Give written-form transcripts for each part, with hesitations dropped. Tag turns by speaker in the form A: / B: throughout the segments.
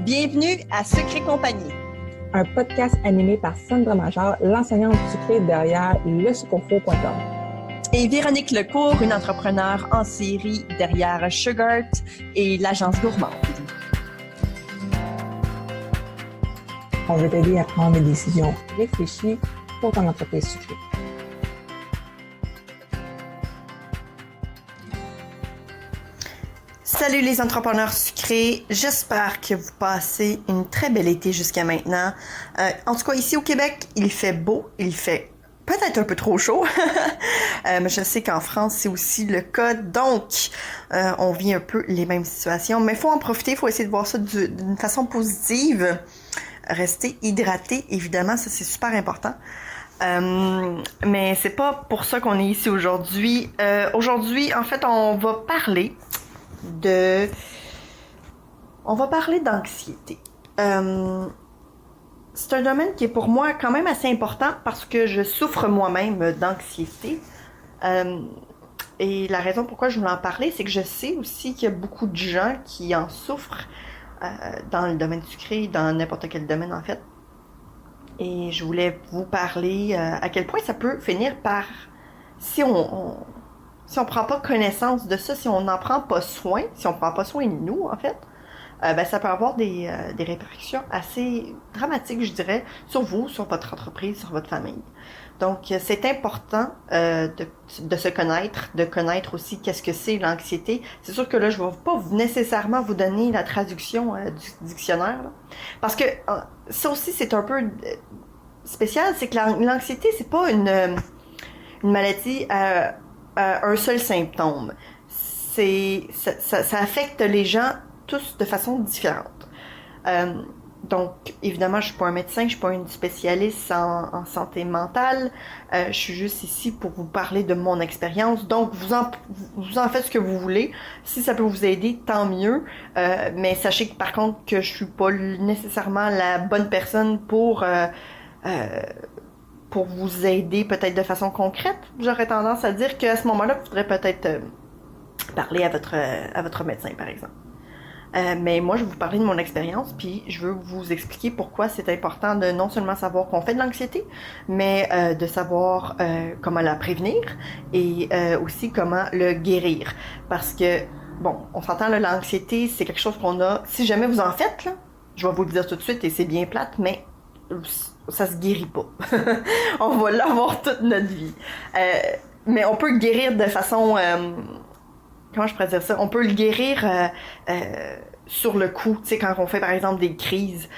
A: Bienvenue à Secret Compagnie.
B: Un podcast animé par Sandra Major, l'enseignante sucrée derrière lesucofo.com.
A: Et Véronique Lecourt, une entrepreneure en série derrière Sugart et l'agence gourmande.
B: On veut t'aider à prendre des décisions réfléchies pour ton entreprise sucrée.
C: Salut les entrepreneurs sucrés, j'espère que vous passez une très belle été jusqu'à maintenant. En tout cas, ici au Québec, il fait beau, il fait peut-être un peu trop chaud, mais je sais qu'en France, c'est aussi le cas, donc on vit un peu les mêmes situations, mais il faut en profiter, il faut essayer de voir ça d'une façon positive. Rester hydraté, évidemment, ça c'est super important. Mais c'est pas pour ça qu'on est ici aujourd'hui. Aujourd'hui, en fait, on va parler d'anxiété. C'est un domaine qui est pour moi quand même assez important parce que je souffre moi-même d'anxiété. Et la raison pourquoi je voulais en parler, c'est que je sais aussi qu'il y a beaucoup de gens qui en souffrent dans le domaine sucré, dans n'importe quel domaine en fait. Et je voulais vous parler à quel point ça peut finir par, si on prend pas connaissance de ça, si on n'en prend pas soin, si on prend pas soin de nous, en fait, ça peut avoir des répercussions assez dramatiques, je dirais, sur vous, sur votre entreprise, sur votre famille. Donc, c'est important de se connaître, de connaître aussi qu'est-ce que c'est l'anxiété. C'est sûr que là, je ne vais pas nécessairement vous donner la traduction du dictionnaire, là, parce que ça aussi, c'est un peu spécial, c'est que l'anxiété, c'est pas une maladie un seul symptôme. Ça affecte les gens tous de façon différente. Donc, évidemment, je suis pas un médecin, je suis pas une spécialiste en santé mentale. Je suis juste ici pour vous parler de mon expérience. Donc, vous en faites ce que vous voulez. Si ça peut vous aider, tant mieux. Mais sachez que par contre, que je suis pas nécessairement la bonne personne pour vous aider peut-être de façon concrète. J'aurais tendance à dire qu'à ce moment-là, vous faudrez peut-être parler à votre médecin, par exemple. Mais moi, je vais vous parler de mon expérience, puis je veux vous expliquer pourquoi c'est important de non seulement savoir qu'on fait de l'anxiété, mais de savoir comment la prévenir et aussi comment le guérir. Parce que, bon, on s'entend, là, l'anxiété, c'est quelque chose qu'on a... Si jamais vous en faites, là, je vais vous le dire tout de suite, et c'est bien plate, mais ça se guérit pas. On va l'avoir toute notre vie. Mais on peut le guérir de façon... comment je pourrais dire ça? On peut le guérir sur le coup. Tu sais, quand on fait par exemple des crises,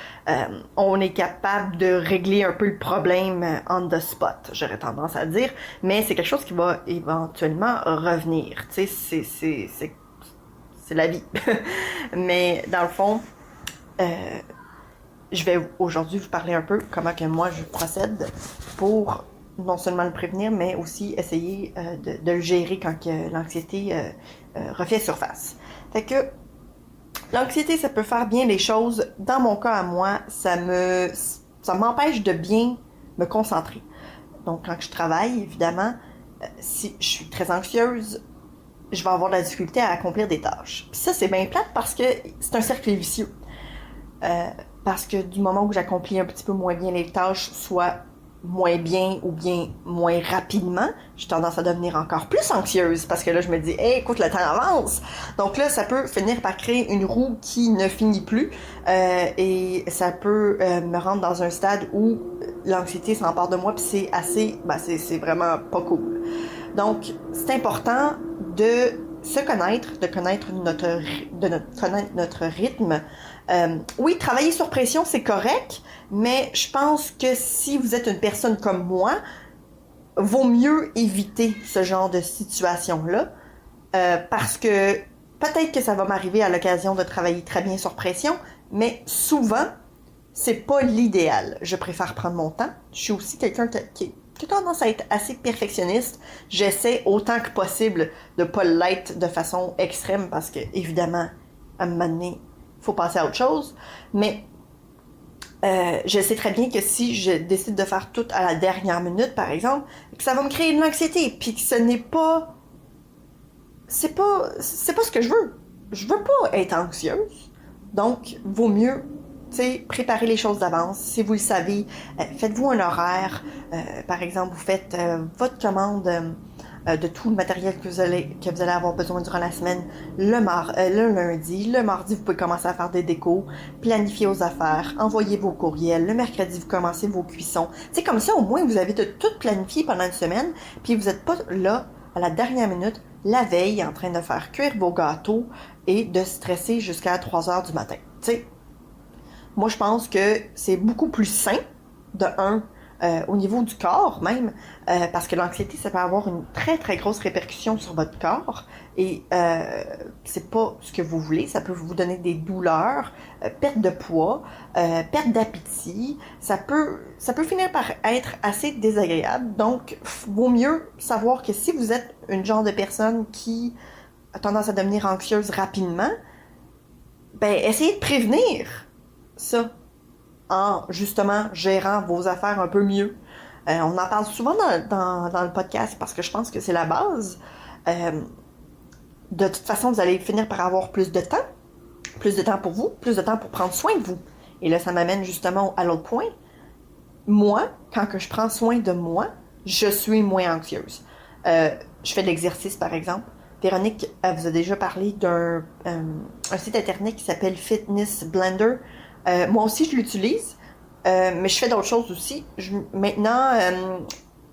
C: on est capable de régler un peu le problème on the spot, j'aurais tendance à dire. Mais c'est quelque chose qui va éventuellement revenir. Tu sais, c'est la vie. Mais dans le fond... je vais aujourd'hui vous parler un peu comment que moi je procède pour non seulement le prévenir, mais aussi essayer de le gérer quand que l'anxiété refait surface. Fait que l'anxiété, ça peut faire bien les choses. Dans mon cas à moi, ça m'empêche de bien me concentrer. Donc quand je travaille, évidemment, si je suis très anxieuse, je vais avoir de la difficulté à accomplir des tâches. Puis ça, c'est bien plate parce que c'est un cercle vicieux. Parce que du moment où j'accomplis un petit peu moins bien les tâches, soit moins bien ou bien moins rapidement, j'ai tendance à devenir encore plus anxieuse parce que là, je me dis « Hey, écoute, le temps avance! » Donc là, ça peut finir par créer une roue qui ne finit plus et ça peut me rendre dans un stade où l'anxiété s'empare de moi puis c'est assez... c'est vraiment pas cool. Donc, c'est important de se connaître, de connaître notre rythme. Oui, travailler sur pression, c'est correct, mais je pense que si vous êtes une personne comme moi, vaut mieux éviter ce genre de situation-là, parce que peut-être que ça va m'arriver à l'occasion de travailler très bien sur pression, mais souvent, c'est pas l'idéal. Je préfère prendre mon temps. Je suis aussi quelqu'un qui a tendance à être assez perfectionniste. J'essaie autant que possible de pas l'être de façon extrême parce que, évidemment, à un moment donné, il faut passer à autre chose. Mais je sais très bien que si je décide de faire tout à la dernière minute, par exemple, que ça va me créer de l'anxiété, puis que ce n'est pas... C'est pas ce que je veux. Je veux pas être anxieuse. Donc, vaut mieux préparer les choses d'avance. Si vous le savez, faites-vous un horaire. Par exemple, vous faites votre commande de tout le matériel que vous allez avoir besoin durant la semaine le lundi. Le mardi, vous pouvez commencer à faire des décos, planifier vos affaires, envoyer vos courriels. Le mercredi, vous commencez vos cuissons. C'est comme ça, au moins, vous avez de tout planifié pendant une semaine, puis vous n'êtes pas là à la dernière minute, la veille, en train de faire cuire vos gâteaux et de stresser jusqu'à 3 heures du matin. Moi, je pense que c'est beaucoup plus sain, au niveau du corps même, parce que l'anxiété, ça peut avoir une très, très grosse répercussion sur votre corps et c'est pas ce que vous voulez. Ça peut vous donner des douleurs, perte de poids, perte d'appétit. Ça peut finir par être assez désagréable. Donc, vaut mieux savoir que si vous êtes une genre de personne qui a tendance à devenir anxieuse rapidement, essayez de prévenir ça en justement gérant vos affaires un peu mieux. On en parle souvent dans le podcast parce que je pense que c'est la base. De toute façon, vous allez finir par avoir plus de temps pour vous, plus de temps pour prendre soin de vous. Et là, ça m'amène justement à l'autre point. Moi, quand que je prends soin de moi, je suis moins anxieuse. Je fais de l'exercice, par exemple. Véronique, elle vous a déjà parlé d'un site internet qui s'appelle Fitness Blender. Moi aussi, je l'utilise, mais je fais d'autres choses aussi.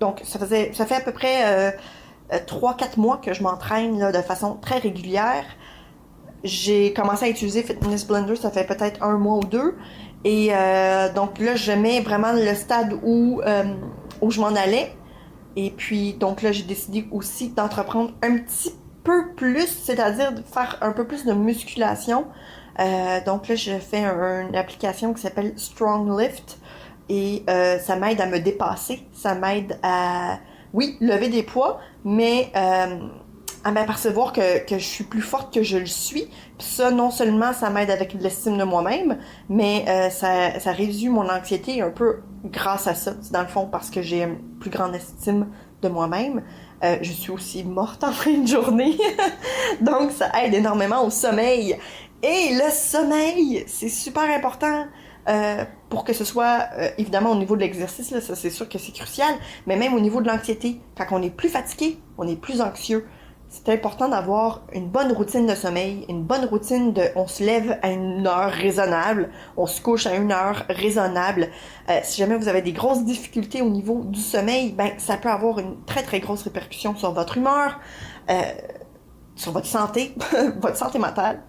C: Donc, ça fait à peu près 3-4 mois que je m'entraîne là, de façon très régulière. J'ai commencé à utiliser Fitness Blender, ça fait peut-être 1 mois ou 2. Et donc là, je mets vraiment le stade où je m'en allais. Et puis, donc là, j'ai décidé aussi d'entreprendre un petit peu plus, c'est-à-dire de faire un peu plus de musculation. Donc là, je fais une application qui s'appelle Strong Lift et ça m'aide à me dépasser. Ça m'aide à, oui, lever des poids, mais à m'apercevoir que je suis plus forte que je le suis. Puis ça, non seulement ça m'aide avec l'estime de moi-même, mais ça réduit mon anxiété un peu grâce à ça. C'est dans le fond parce que j'ai une plus grande estime de moi-même. Je suis aussi morte en fin de journée. Donc, ça aide énormément au sommeil. Et le sommeil, c'est super important pour que ce soit, évidemment, au niveau de l'exercice, là, ça c'est sûr que c'est crucial, mais même au niveau de l'anxiété. Quand on est plus fatigué, on est plus anxieux. C'est important d'avoir une bonne routine de sommeil, une bonne routine on se lève à une heure raisonnable, on se couche à une heure raisonnable. Si jamais vous avez des grosses difficultés au niveau du sommeil, ça peut avoir une très très grosse répercussion sur votre humeur, sur votre santé, votre santé mentale.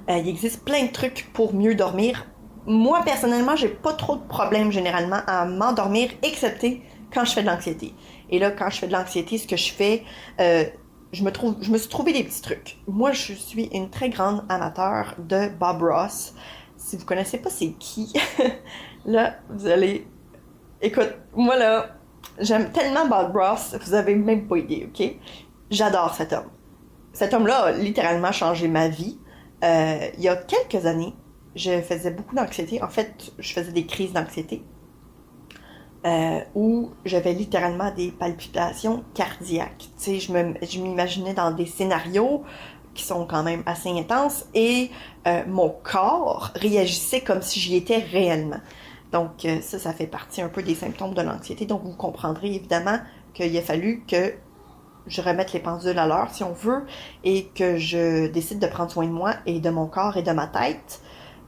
C: Il existe plein de trucs pour mieux dormir. Moi, personnellement, j'ai pas trop de problèmes généralement à m'endormir, excepté quand je fais de l'anxiété. Et là, quand je fais de l'anxiété, ce que je fais, je me suis trouvé des petits trucs. Moi, je suis une très grande amateur de Bob Ross. Si vous connaissez pas c'est qui, là, vous allez... Écoute, moi là, j'aime tellement Bob Ross, vous avez même pas idée, ok? J'adore cet homme. Cet homme-là a littéralement changé ma vie. Il y a quelques années, je faisais beaucoup d'anxiété. En fait, je faisais des crises d'anxiété. Où j'avais littéralement des palpitations cardiaques. Tu sais, je m'imaginais dans des scénarios qui sont quand même assez intenses et mon corps réagissait comme si j'y étais réellement. Donc ça fait partie un peu des symptômes de l'anxiété. Donc vous comprendrez évidemment qu'il a fallu que je remette les pendules à l'heure si on veut et que je décide de prendre soin de moi et de mon corps et de ma tête.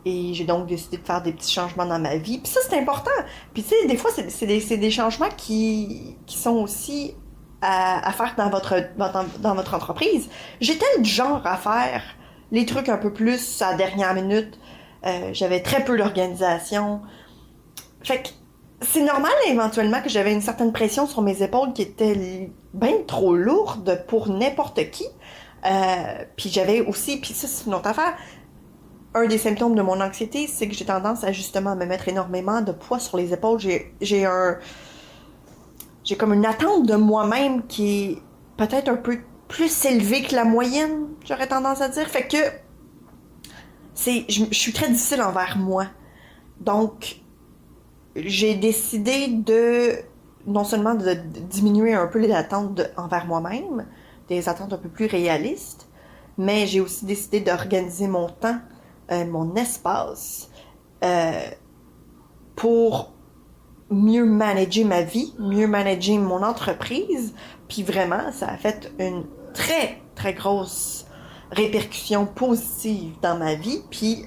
C: Et j'ai donc décidé de faire des petits changements dans ma vie. Puis ça, c'est important. Puis tu sais, des fois, c'est des changements qui sont aussi à faire dans votre entreprise. J'étais le genre à faire les trucs un peu plus à la dernière minute. J'avais très peu d'organisation. Fait que c'est normal éventuellement que j'avais une certaine pression sur mes épaules qui était bien trop lourde pour n'importe qui. Puis j'avais aussi, puis ça c'est une autre affaire, un des symptômes de mon anxiété, c'est que j'ai tendance à justement me mettre énormément de poids sur les épaules. J'ai comme une attente de moi-même qui est peut-être un peu plus élevée que la moyenne, j'aurais tendance à dire. Fait que je suis très difficile envers moi. Donc, j'ai décidé non seulement de diminuer un peu les attentes envers moi-même, des attentes un peu plus réalistes, mais j'ai aussi décidé d'organiser mon temps mon espace pour mieux manager ma vie, mieux manager mon entreprise. Puis vraiment, ça a fait une très, très grosse répercussion positive dans ma vie. Puis,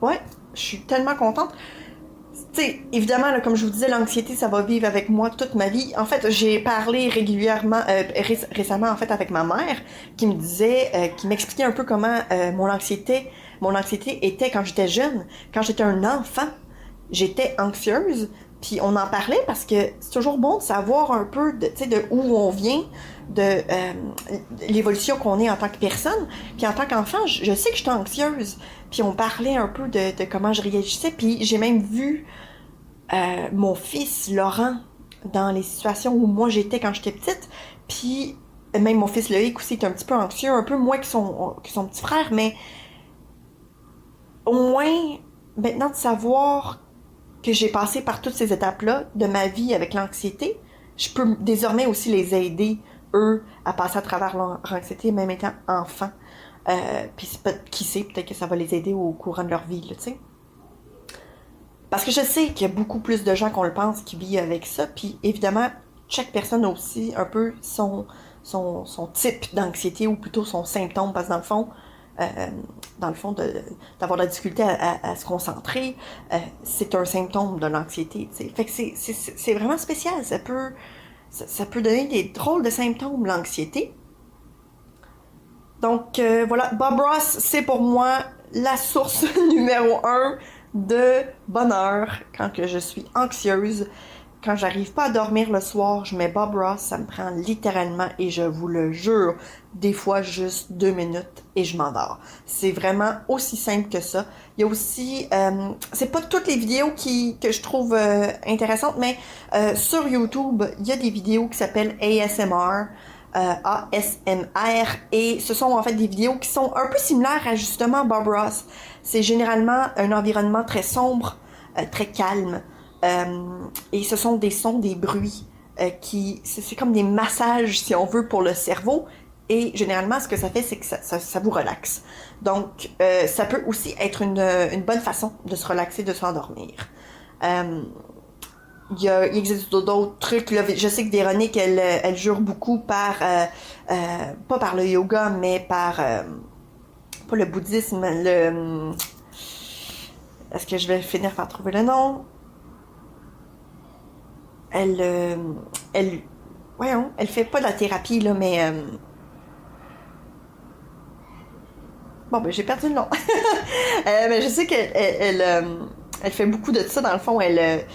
C: ouais, je suis tellement contente. Tu sais, évidemment, là, comme je vous disais, l'anxiété, ça va vivre avec moi toute ma vie. En fait, j'ai parlé régulièrement, récemment, en fait, avec ma mère, qui me disait, qui m'expliquait un peu comment mon anxiété était quand j'étais jeune, quand j'étais un enfant. J'étais anxieuse, puis on en parlait parce que c'est toujours bon de savoir un peu de, tu sais, de où on vient, de l'évolution qu'on est en tant que personne. Puis en tant qu'enfant, je sais que j'étais anxieuse. Puis on parlait un peu de comment je réagissais. Puis j'ai même vu mon fils Laurent dans les situations où moi j'étais quand j'étais petite. Puis même mon fils Loïc aussi est un petit peu anxieux, un peu moins que son petit frère, mais au moins maintenant de savoir que j'ai passé par toutes ces étapes-là de ma vie avec l'anxiété, je peux désormais aussi les aider, eux, à passer à travers leur anxiété, même étant enfants. Puis qui sait, peut-être que ça va les aider au courant de leur vie, là, tu sais. Parce que je sais qu'il y a beaucoup plus de gens qu'on le pense qui vivent avec ça, puis évidemment, chaque personne a aussi un peu son type d'anxiété, ou plutôt son symptôme, parce que dans le fond, d'avoir de la difficulté à se concentrer, c'est un symptôme de l'anxiété, tu sais. Fait que c'est vraiment spécial. Ça peut donner des drôles de symptômes, l'anxiété. Donc, voilà, Bob Ross, c'est pour moi la source numéro 1 de bonheur quand que je suis anxieuse. Quand j'arrive pas à dormir le soir, je mets Bob Ross, ça me prend littéralement, et je vous le jure, des fois juste 2 minutes et je m'endors. C'est vraiment aussi simple que ça. Il y a aussi, c'est pas toutes les vidéos que je trouve intéressantes, mais sur YouTube, il y a des vidéos qui s'appellent ASMR, ASMR, et ce sont en fait des vidéos qui sont un peu similaires à justement Bob Ross. C'est généralement un environnement très sombre, très calme. Et ce sont des sons, des bruits c'est comme des massages, si on veut, pour le cerveau. Et généralement, ce que ça fait, c'est que ça vous relaxe. Donc, ça peut aussi être une bonne façon de se relaxer, de s'endormir. Il existe d'autres trucs. Là. Je sais que Véronique, elle jure beaucoup pas par le yoga, mais par pas le bouddhisme, est-ce que je vais finir par trouver le nom? Elle fait pas de la thérapie, là, mais bon, ben, j'ai perdu le nom. Mais je sais elle fait beaucoup de ça, dans le fond, elle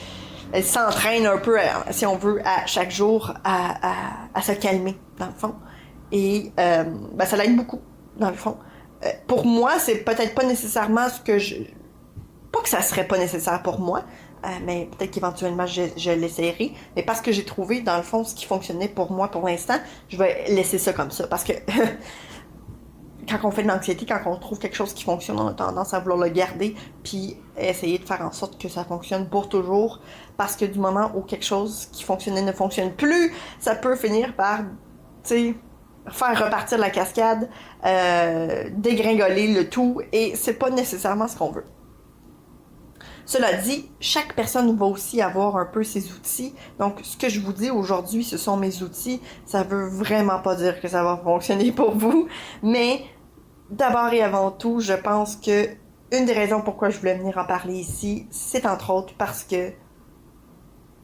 C: s'entraîne un peu, si on veut, à chaque jour, à se calmer, dans le fond. Et, ben, ça l'aide beaucoup, dans le fond. Pour moi, c'est peut-être pas nécessairement pas que ça serait pas nécessaire pour moi, mais peut-être qu'éventuellement je l'essayerai. Mais parce que j'ai trouvé, dans le fond, ce qui fonctionnait pour moi pour l'instant, je vais laisser ça comme ça. Parce que quand on fait de l'anxiété, quand on trouve quelque chose qui fonctionne, on a tendance à vouloir le garder, puis essayer de faire en sorte que ça fonctionne pour toujours. Parce que du moment où quelque chose qui fonctionnait ne fonctionne plus, ça peut finir par, tu sais, faire repartir la cascade, dégringoler le tout, et c'est pas nécessairement ce qu'on veut. Cela dit, chaque personne va aussi avoir un peu ses outils. Donc, ce que je vous dis aujourd'hui, ce sont mes outils. Ça veut vraiment pas dire que ça va fonctionner pour vous. Mais, d'abord et avant tout, je pense que une des raisons pourquoi je voulais venir en parler ici, c'est entre autres parce que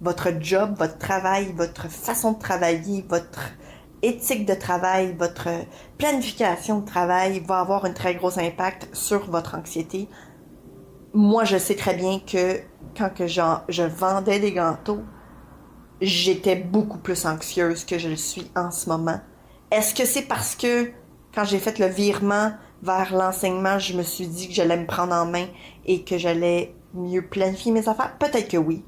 C: votre job, votre travail, votre façon de travailler, votre éthique de travail, votre planification de travail va avoir un très gros impact sur votre anxiété. Moi, je sais très bien que quand je vendais des gâteaux, j'étais beaucoup plus anxieuse que je le suis en ce moment. Est-ce que c'est parce que quand j'ai fait le virement vers l'enseignement, je me suis dit que j'allais me prendre en main et que j'allais mieux planifier mes affaires? Peut-être que oui.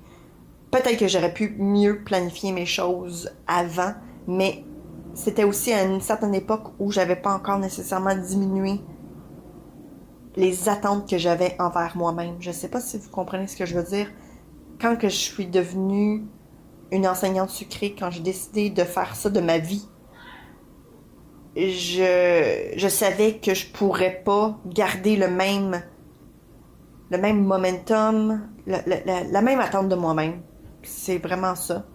C: Peut-être que j'aurais pu mieux planifier mes choses avant, mais c'était aussi à une certaine époque où j'avais pas encore nécessairement diminué les attentes que j'avais envers moi-même. Je sais pas si vous comprenez ce que je veux dire. Quand que je suis devenue une enseignante sucrée, quand j'ai décidé de faire ça de ma vie, je savais que je pourrais pas garder le même momentum, la même attente de moi-même. C'est vraiment ça.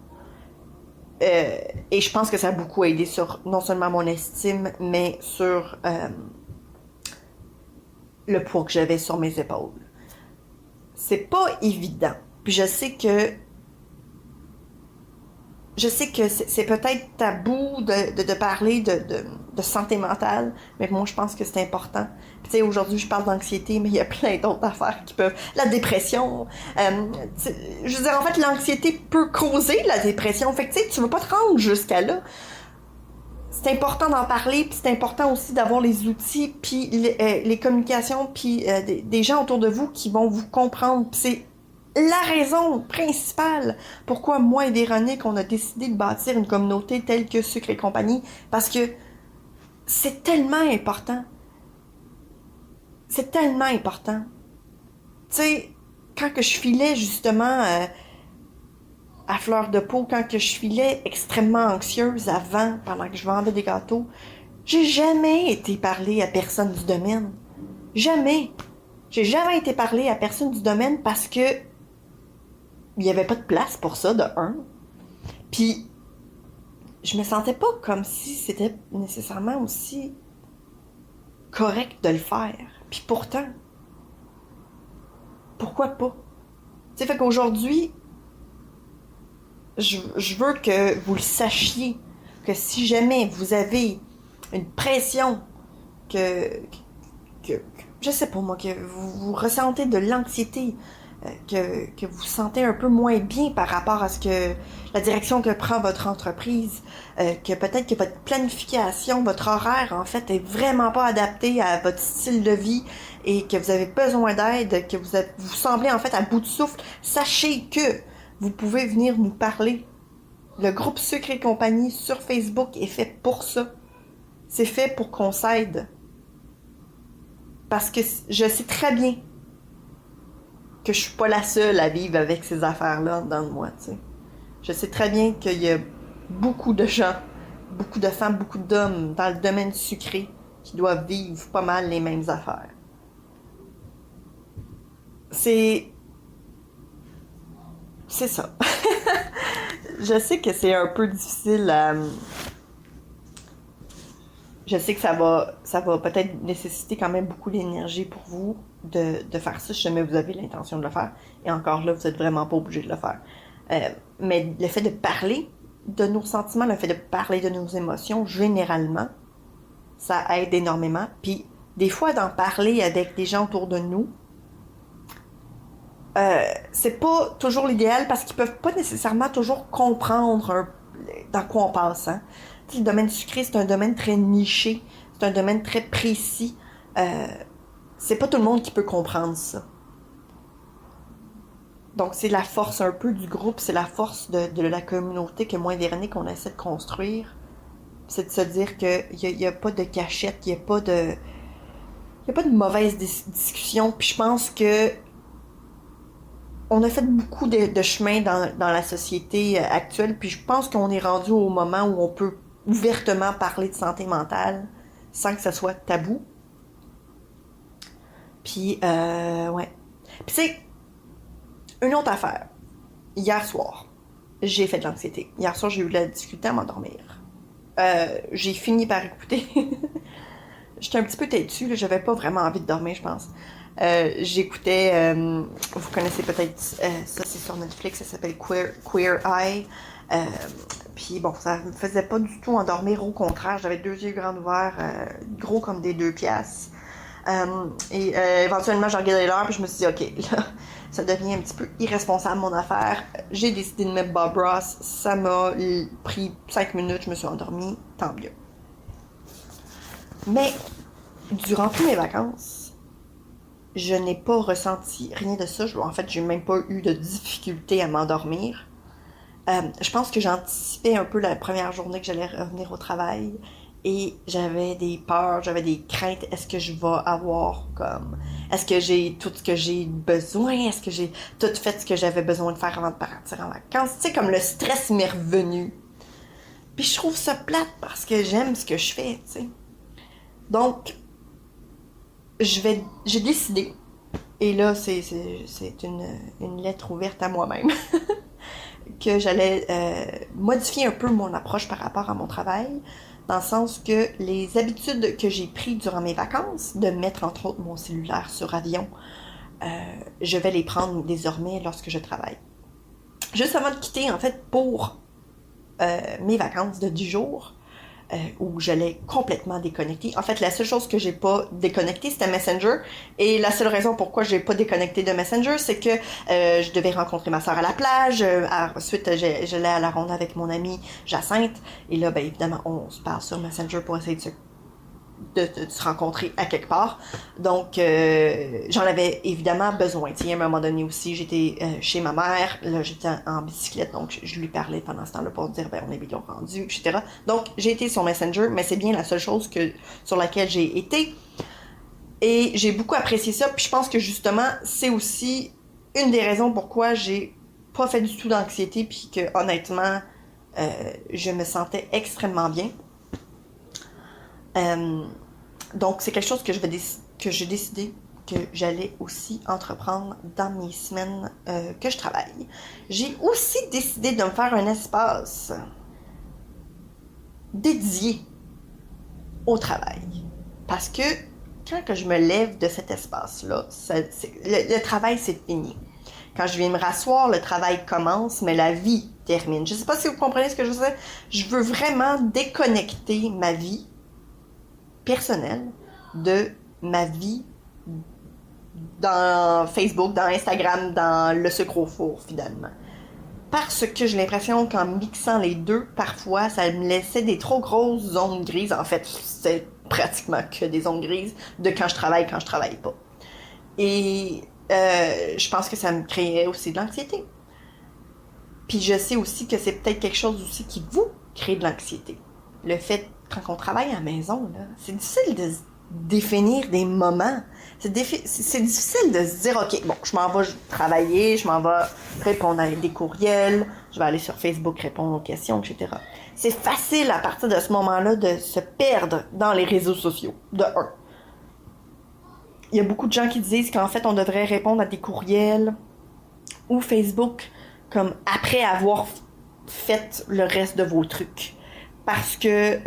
C: Et je pense que ça a beaucoup aidé sur non seulement mon estime, mais sur le poids que j'avais sur mes épaules. C'est pas évident. Puis je sais que c'est peut-être tabou de parler de santé mentale, mais moi je pense que c'est important. Puis tu sais, aujourd'hui je parle d'anxiété, mais il y a plein d'autres affaires qui peuvent... La dépression, je veux dire, en fait, l'anxiété peut causer la dépression. Fait que tu sais, tu veux pas te rendre jusqu'à là. C'est important d'en parler, puis c'est important aussi d'avoir les outils, puis les communications, puis des gens autour de vous qui vont vous comprendre. Puis c'est la raison principale pourquoi moi et Véronique, on a décidé de bâtir une communauté telle que Sucre et compagnie, parce que c'est tellement important. C'est tellement important. Tu sais, quand que je filais justement à fleur de peau, quand que je filais extrêmement anxieuse avant, pendant que je vendais des gâteaux, j'ai jamais été parler à personne du domaine. Jamais. J'ai jamais été parler à personne du domaine parce que il n'y avait pas de place pour ça, de un. Puis, je me sentais pas comme si c'était nécessairement aussi correct de le faire. Puis pourtant, pourquoi pas? Tu sais, fait qu'aujourd'hui, je veux que vous le sachiez, que si jamais vous avez une pression, que je sais pas moi, que vous ressentez de l'anxiété, que vous sentez un peu moins bien par rapport à ce que la direction que prend votre entreprise, que peut-être que votre planification, votre horaire en fait est vraiment pas adapté à votre style de vie et que vous avez besoin d'aide, que vous semblez en fait à bout de souffle, sachez que vous pouvez venir nous parler. Le groupe Sucre et compagnie sur Facebook est fait pour ça. C'est fait pour qu'on s'aide. Parce que je sais très bien que je suis pas la seule à vivre avec ces affaires-là dans moi, tu sais. Je sais très bien qu'il y a beaucoup de gens, beaucoup de femmes, beaucoup d'hommes dans le domaine sucré qui doivent vivre pas mal les mêmes affaires. C'est ça. Je sais que c'est un peu difficile à... Je sais que ça va peut-être nécessiter quand même beaucoup d'énergie pour vous de faire ça, si jamais vous avez l'intention de le faire. Et encore là, vous n'êtes vraiment pas obligé de le faire. Mais le fait de parler de nos sentiments, le fait de parler de nos émotions, généralement, ça aide énormément. Puis, des fois, d'en parler avec des gens autour de nous, c'est pas toujours l'idéal parce qu'ils peuvent pas nécessairement toujours comprendre dans quoi on passe, hein. Le domaine sucré, c'est un domaine très niché, c'est un domaine très précis. C'est pas tout le monde qui peut comprendre ça. Donc, c'est la force un peu du groupe, c'est la force de la communauté que moi et Véronique, on essaie de construire. C'est de se dire qu'il n'y a pas de cachette, il n'y a pas de mauvaise discussion. Puis je pense que on a fait beaucoup de chemin dans la société actuelle, puis je pense qu'on est rendu au moment où on peut ouvertement parler de santé mentale sans que ça soit tabou. Puis, ouais. Puis c'est une autre affaire. Hier soir, j'ai fait de l'anxiété. Hier soir, j'ai eu de la difficulté à m'endormir. J'ai fini par écouter. J'étais un petit peu têtue, là, j'avais pas vraiment envie de dormir, je pense. J'écoutais, vous connaissez peut-être ça, c'est sur Netflix, ça s'appelle Queer Eye. Puis bon, ça me faisait pas du tout endormir, au contraire, j'avais 2 yeux grands ouverts, gros comme des 2 piastres. Et éventuellement, j'ai regardé l'heure, puis je me suis dit, ok, là, ça devient un petit peu irresponsable mon affaire. J'ai décidé de mettre Bob Ross, ça m'a pris 5 minutes, je me suis endormie, tant mieux. Mais, durant toutes mes vacances, je n'ai pas ressenti rien de ça. En fait, j'ai même pas eu de difficulté à m'endormir. Je pense que j'anticipais un peu la première journée que j'allais revenir au travail et j'avais des peurs, j'avais des craintes. Est-ce que je vais avoir comme... Est-ce que j'ai tout ce que j'ai besoin? Est-ce que j'ai tout fait ce que j'avais besoin de faire avant de partir en vacances? Tu sais, comme le stress m'est revenu. Puis je trouve ça plate parce que j'aime ce que je fais, tu sais. Donc, j'ai décidé, et là, c'est une lettre ouverte à moi-même, que j'allais modifier un peu mon approche par rapport à mon travail, dans le sens que les habitudes que j'ai prises durant mes vacances, de mettre entre autres mon cellulaire sur avion, je vais les prendre désormais lorsque je travaille. Juste avant de quitter, en fait, pour mes vacances de 10 jours, où j'allais complètement déconnecter. En fait, la seule chose que j'ai pas déconnecté, c'était Messenger. Et la seule raison pourquoi j'ai pas déconnecté de Messenger, c'est que je devais rencontrer ma soeur à la plage. Ensuite, j'allais à la ronde avec mon amie Jacinthe. Et là, ben évidemment, on se parle sur Messenger pour essayer de se rencontrer à quelque part. Donc, j'en avais évidemment besoin. T'sais, à un moment donné aussi, j'étais chez ma mère. Là, j'étais en bicyclette, donc je lui parlais pendant ce temps-là pour dire, ben, on est bien rendu, etc. Donc, j'ai été sur Messenger, mais c'est bien la seule chose sur laquelle j'ai été. Et j'ai beaucoup apprécié ça. Puis je pense que justement, c'est aussi une des raisons pourquoi j'ai pas fait du tout d'anxiété, puis que honnêtement, je me sentais extrêmement bien. Donc, c'est quelque chose que j'ai décidé que j'allais aussi entreprendre dans mes semaines que je travaille. J'ai aussi décidé de me faire un espace dédié au travail. Parce que quand que je me lève de cet espace-là, le travail, c'est fini. Quand je viens me rasseoir, le travail commence, mais la vie termine. Je ne sais pas si vous comprenez ce que je veux dire. Je veux vraiment déconnecter ma vie personnelle de ma vie dans Facebook, dans Instagram, dans le sucre au four, finalement. Parce que j'ai l'impression qu'en mixant les deux, parfois, ça me laissait des trop grosses zones grises. En fait, c'est pratiquement que des zones grises de quand je travaille pas. Et je pense que ça me créait aussi de l'anxiété. Puis je sais aussi que c'est peut-être quelque chose aussi qui vous crée de l'anxiété. Le fait, quand on travaille à la maison, là, c'est difficile de définir des moments. C'est difficile de se dire, OK, bon, je m'en vais travailler, je m'en vais répondre à des courriels, je vais aller sur Facebook répondre aux questions, etc. C'est facile à partir de ce moment-là de se perdre dans les réseaux sociaux, de un. Il y a beaucoup de gens qui disent qu'en fait, on devrait répondre à des courriels ou Facebook comme après avoir fait le reste de vos trucs. Parce que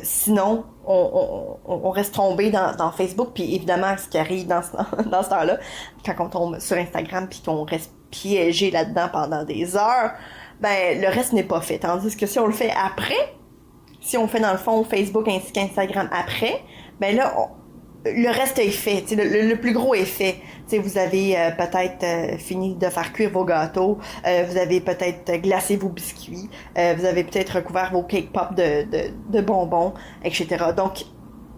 C: sinon, on reste tombé dans Facebook. Puis évidemment, ce qui arrive dans ce temps-là, quand on tombe sur Instagram puis qu'on reste piégé là-dedans pendant des heures, ben le reste n'est pas fait. Tandis que si on le fait après, si on fait dans le fond Facebook ainsi qu'Instagram après, ben là, le reste est fait. Le plus gros est fait. T'sais, vous avez peut-être fini de faire cuire vos gâteaux, vous avez peut-être glacé vos biscuits, vous avez peut-être recouvert vos cake pop de bonbons, etc. Donc,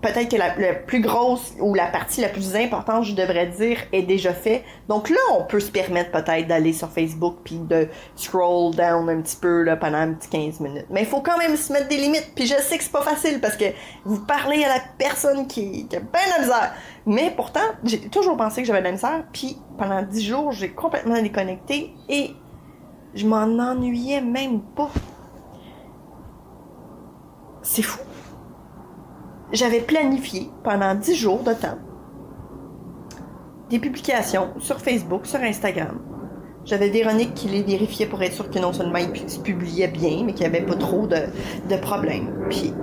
C: peut-être que la plus grosse ou la partie la plus importante, je devrais dire, est déjà fait. Donc là, on peut se permettre peut-être d'aller sur Facebook puis de scroll down un petit peu là, pendant un petit 15 minutes. Mais il faut quand même se mettre des limites. Puis je sais que c'est pas facile parce que vous parlez à la personne qui a bien de la misère. Mais pourtant, j'ai toujours pensé que j'avais de la misère. Puis pendant 10 jours, j'ai complètement déconnecté et je m'en ennuyais même pas. C'est fou. J'avais planifié pendant 10 jours de temps des publications sur Facebook, sur Instagram. J'avais Véronique qui les vérifiait pour être sûre que non seulement ils se publiaient bien, mais qu'il n'y avait pas trop de problèmes. Puis,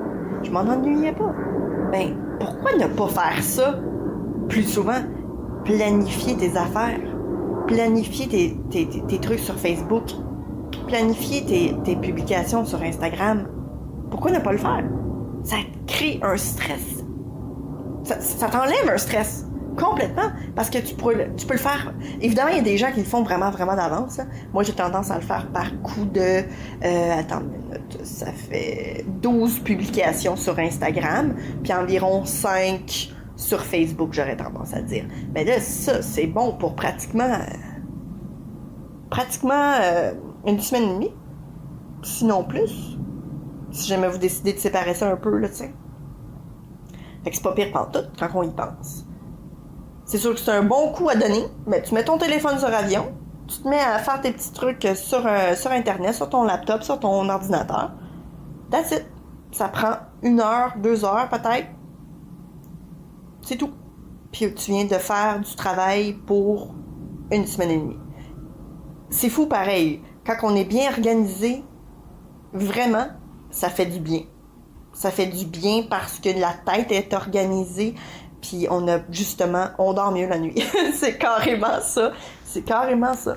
C: je m'en ennuyais pas. Ben, pourquoi ne pas faire ça plus souvent? Planifier tes affaires. Planifier tes trucs sur Facebook. Planifier tes publications sur Instagram. Pourquoi ne pas le faire? Ça crée un stress. Ça t'enlève un stress. Complètement. Parce que tu peux le faire. Évidemment, il y a des gens qui le font vraiment, vraiment d'avance. Hein. Moi, j'ai tendance à le faire par coup de... attends une minute. Ça fait 12 publications sur Instagram, puis environ 5 sur Facebook, j'aurais tendance à dire. Mais là, ça, c'est bon pour pratiquement une semaine et demie. Sinon plus. Si jamais vous décidez de séparer ça un peu, là, tu sais. Fait que c'est pas pire pantoute quand on y pense. C'est sûr que c'est un bon coup à donner, mais tu mets ton téléphone sur avion, tu te mets à faire tes petits trucs sur Internet, sur ton laptop, sur ton ordinateur, That's it. Ça prend 1 heure, 2 heures peut-être. C'est tout. Puis tu viens de faire du travail pour 1 semaine et demie. C'est fou pareil. Quand on est bien organisé, vraiment, ça fait du bien. Ça fait du bien parce que la tête est organisée, puis on dort mieux la nuit. C'est carrément ça. C'est carrément ça.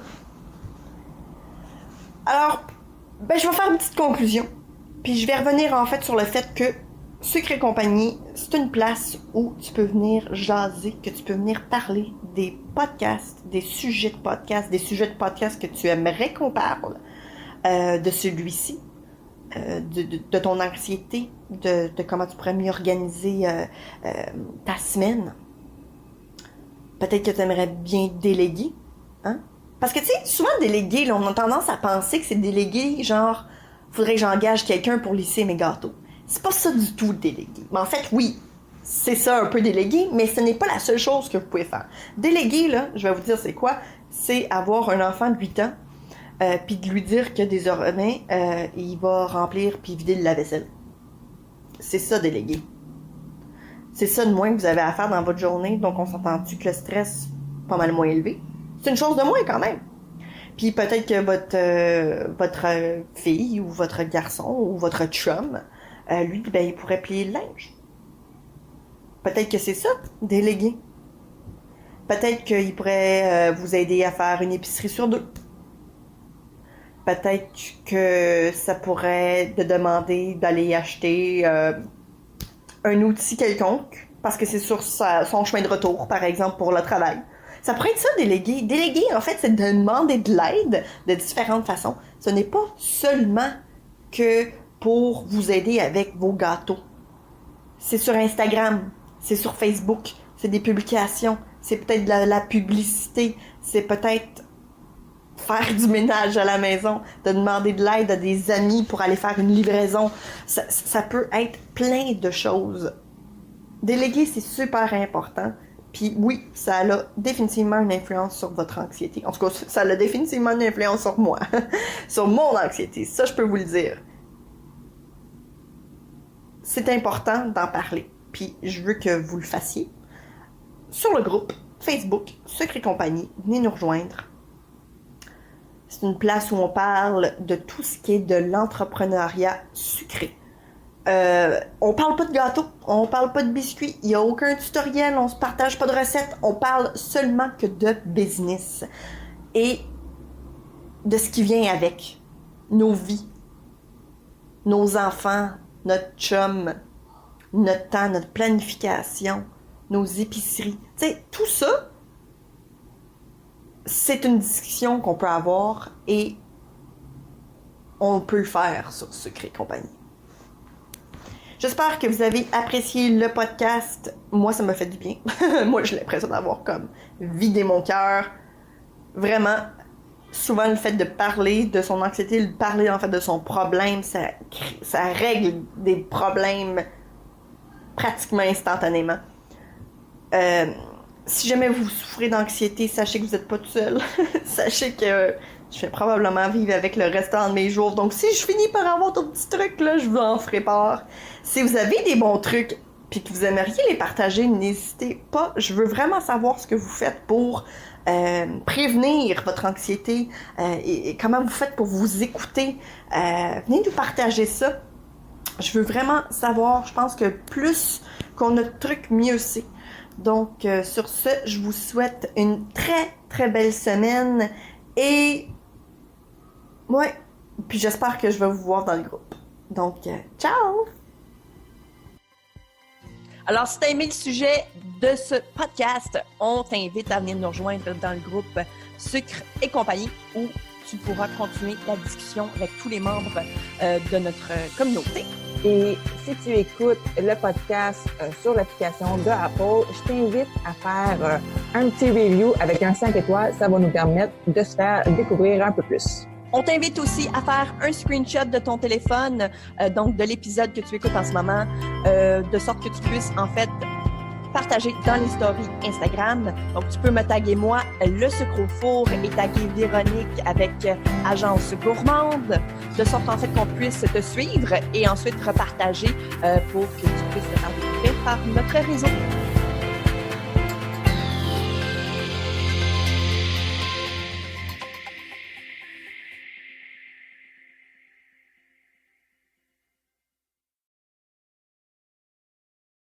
C: Alors, je vais faire une petite conclusion. Puis je vais revenir en fait sur le fait que Sucre et compagnie, c'est une place où tu peux venir jaser, que tu peux venir parler des podcasts, des sujets de podcasts que tu aimerais qu'on parle, de celui-ci, de ton anxiété, de comment tu pourrais mieux organiser ta semaine. Peut-être que tu aimerais bien déléguer, hein? Parce que tu sais, souvent déléguer, là, on a tendance à penser que c'est déléguer, genre, faudrait que j'engage quelqu'un pour lisser mes gâteaux. C'est pas ça du tout, déléguer. Mais en fait, oui, c'est ça un peu déléguer, mais ce n'est pas la seule chose que vous pouvez faire. Déléguer, là, je vais vous dire c'est quoi. C'est avoir un enfant de 8 ans, puis de lui dire que désormais, il va remplir puis vider le lave-vaisselle. C'est ça, déléguer. C'est ça de moins que vous avez à faire dans votre journée, donc on s'entend-tu que le stress est pas mal moins élevé? C'est une chose de moins quand même. Puis peut-être que votre fille ou votre garçon ou votre chum, lui, il pourrait plier le linge. Peut-être que c'est ça, déléguer. Peut-être qu'il pourrait vous aider à faire une épicerie sur 2. Peut-être que ça pourrait te demander d'aller acheter un outil quelconque, parce que c'est sur son chemin de retour, par exemple, pour le travail. Ça pourrait être ça, déléguer. Déléguer, en fait, c'est de demander de l'aide de différentes façons. Ce n'est pas seulement que pour vous aider avec vos gâteaux. C'est sur Instagram, c'est sur Facebook, c'est des publications, c'est peut-être de la publicité, c'est peut-être faire du ménage à la maison, de demander de l'aide à des amis pour aller faire une livraison. Ça peut être plein de choses. Déléguer, c'est super important. Puis oui, ça a définitivement une influence sur votre anxiété. En tout cas, ça a définitivement une influence sur moi, sur mon anxiété. Ça, je peux vous le dire. C'est important d'en parler. Puis je veux que vous le fassiez. Sur le groupe Facebook, Sucre et compagnie, venez nous rejoindre. C'est une place où on parle de tout ce qui est de l'entrepreneuriat sucré. On parle pas de gâteaux, on parle pas de biscuits, il n'y a aucun tutoriel, on se partage pas de recettes, on parle seulement que de business et de ce qui vient avec nos vies, nos enfants, notre chum, notre temps, notre planification, nos épiceries. Tu sais, tout ça, c'est une discussion qu'on peut avoir et on peut le faire sur Sucre et compagnie. J'espère que vous avez apprécié le podcast. Moi, ça m'a fait du bien. Moi, j'ai l'impression d'avoir comme vidé mon cœur. Vraiment, souvent le fait de parler de son anxiété, de parler en fait de son problème, ça règle des problèmes pratiquement instantanément. Si jamais vous souffrez d'anxiété, sachez que vous n'êtes pas tout seul. Sachez que je vais probablement vivre avec le restant de mes jours. Donc, si je finis par avoir d'autres petits trucs, là, je vous en ferai part. Si vous avez des bons trucs puis que vous aimeriez les partager, n'hésitez pas. Je veux vraiment savoir ce que vous faites pour prévenir votre anxiété et comment vous faites pour vous écouter. Venez nous partager ça. Je veux vraiment savoir. Je pense que plus qu'on a de trucs, mieux c'est. Donc, sur ce, je vous souhaite une très, très belle semaine et ouais, puis j'espère que je vais vous voir dans le groupe. Donc, ciao!
A: Alors, si tu as aimé le sujet de ce podcast, on t'invite à venir nous rejoindre dans le groupe Sucre et compagnie où tu pourras continuer la discussion avec tous les membres de notre communauté.
B: Et si tu écoutes le podcast sur l'application de Apple, je t'invite à faire un petit review avec un 5 étoiles. Ça va nous permettre de se faire découvrir un peu plus.
A: On t'invite aussi à faire un screenshot de ton téléphone, donc de l'épisode que tu écoutes en ce moment, de sorte que tu puisses en fait partager dans les stories Instagram. Donc, tu peux me taguer moi, le sucre au four, et taguer Véronique avec Agence Gourmande, de sorte en fait qu'on puisse te suivre et ensuite repartager pour que tu puisses te faire découvrir par notre réseau.